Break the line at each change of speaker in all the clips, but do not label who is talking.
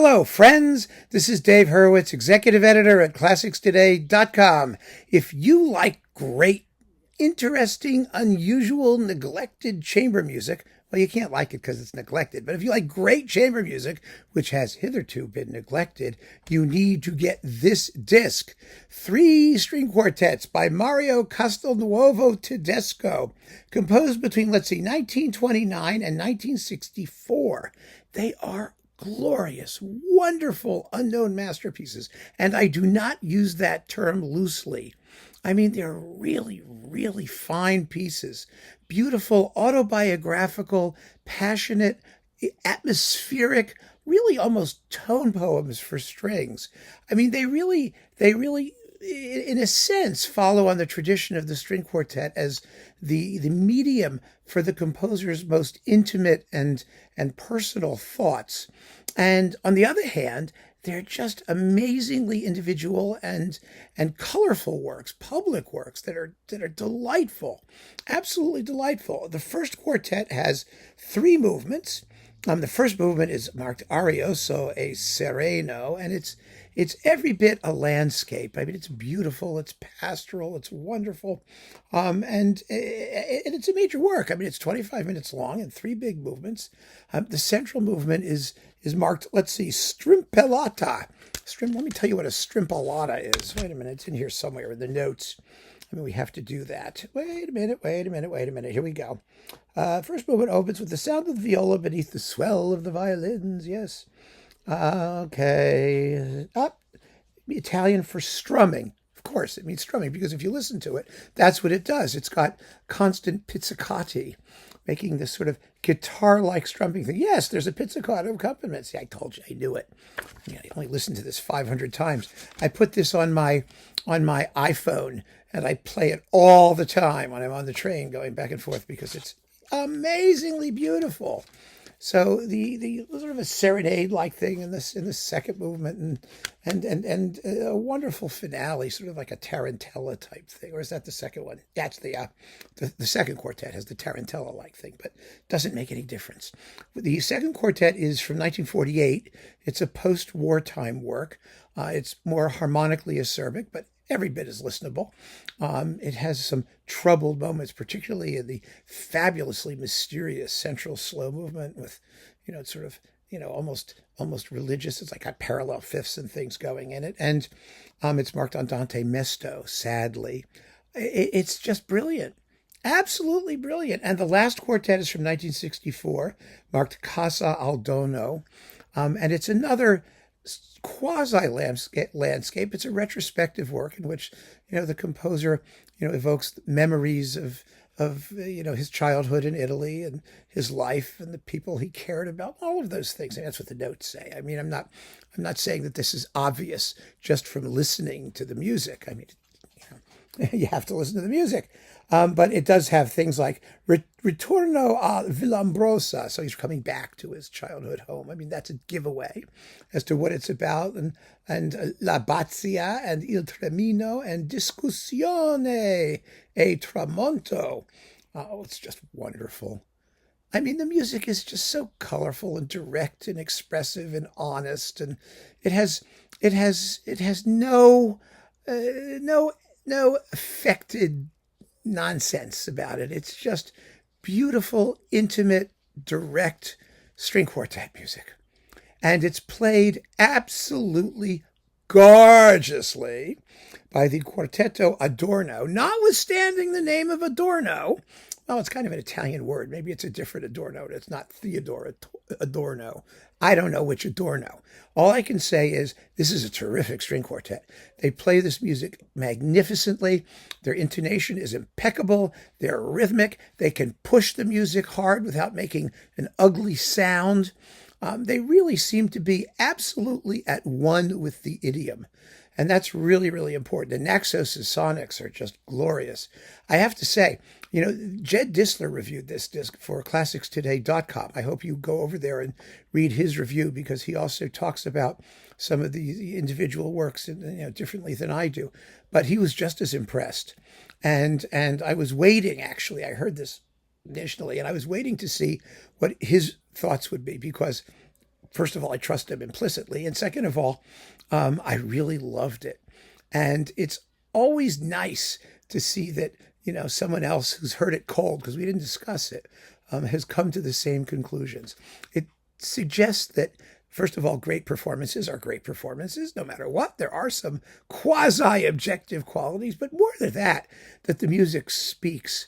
Hello, friends. This is Dave Hurwitz, executive editor at ClassicsToday.com. If you like great, interesting, unusual, neglected chamber music, well, you can't like it because it's neglected. But if you like great chamber music, which has hitherto been neglected, you need to get this disc. 3 string quartets by Mario Castelnuovo-Tedesco, composed between, 1929 and 1964. They are glorious, wonderful, unknown masterpieces. And I do not use that term loosely. I mean, they're really, really fine pieces. Beautiful, autobiographical, passionate, atmospheric, really almost tone poems for strings. I mean, they really, in a sense, follow on the tradition of the string quartet as the medium for the composer's most intimate and personal thoughts. And on the other hand, they're just amazingly individual and colorful works, public works that are delightful, absolutely delightful. The first quartet has 3 movements. The first movement is marked arioso e sereno, and it's every bit a landscape. I mean, it's beautiful, it's pastoral, it's wonderful, and it's a major work. I mean, it's 25 minutes long and 3 big movements. The central movement is marked, strimpellata. Let me tell you what a strimpellata is. Wait a minute, it's in here somewhere in the notes. I mean, we have to do that. Wait a minute. Here we go. First movement opens with the sound of the viola beneath the swell of the violins. Yes. Okay. Italian for strumming. Of course, it means strumming because if you listen to it, that's what it does. It's got constant pizzicati, making this sort of guitar-like strumming thing. Yes, there's a pizzicato accompaniment. See, I told you, I knew it. I only listened to this 500 times. I put this on my iPhone, and I play it all the time when I'm on the train going back and forth because it's amazingly beautiful. So the sort of a serenade-like thing in the second movement, and a wonderful finale, sort of like a tarantella type thing. Or is that the second one? That's the second quartet has the tarantella-like thing, but doesn't make any difference. The second quartet is from 1948. It's a post-wartime work. It's more harmonically acerbic, but every bit is listenable. It has some troubled moments, particularly in the fabulously mysterious central slow movement with, it's sort of, almost religious. It's like got parallel fifths and things going in it. And it's marked andante mesto, sadly. It's just brilliant. Absolutely brilliant. And the last quartet is from 1964, marked Casa Adorno. And it's another quasi-landscape. It's a retrospective work in which, the composer, evokes memories of his childhood in Italy and his life and the people he cared about, all of those things. And that's what the notes say. I mean, I'm not saying that this is obvious just from listening to the music. I mean, you have to listen to the music. But it does have things like Ritorno a Villambrosa, so he's coming back to his childhood home. I mean, that's a giveaway as to what it's about. And La Bazzia and Il Tremino and Discussione e Tramonto. Oh, it's just wonderful. I mean, the music is just so colorful and direct and expressive and honest, and it has no affected nonsense about it. It's just beautiful, intimate, direct string quartet music. And it's played absolutely gorgeously by the Quartetto Adorno, notwithstanding the name of Adorno. Well, it's kind of an Italian word. Maybe it's a different Adorno. It's not Theodore Adorno. I don't know which Adorno. All I can say is this is a terrific string quartet. They play this music magnificently. Their intonation is impeccable. They're rhythmic. They can push the music hard without making an ugly sound. They really seem to be absolutely at one with the idiom. And that's really, really important. And Naxos' sonics are just glorious. I have to say, Jed Disler reviewed this disc for ClassicsToday.com. I hope you go over there and read his review because he also talks about some of the individual works differently than I do. But he was just as impressed. And I was waiting, actually. I heard this initially, and I was waiting to see what his thoughts would be because first of all, I trust him implicitly. And second of all, I really loved it. And it's always nice to see that, someone else who's heard it cold, because we didn't discuss it, has come to the same conclusions. It suggests that, first of all, great performances are great performances, no matter what. There are some quasi-objective qualities, but more than that the music speaks.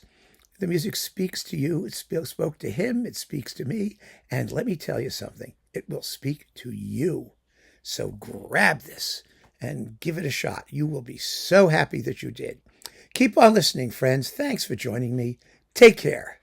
The music speaks to you. It spoke to him. It speaks to me. And let me tell you something. It will speak to you. So grab this and give it a shot. You will be so happy that you did. Keep on listening, friends. Thanks for joining me. Take care.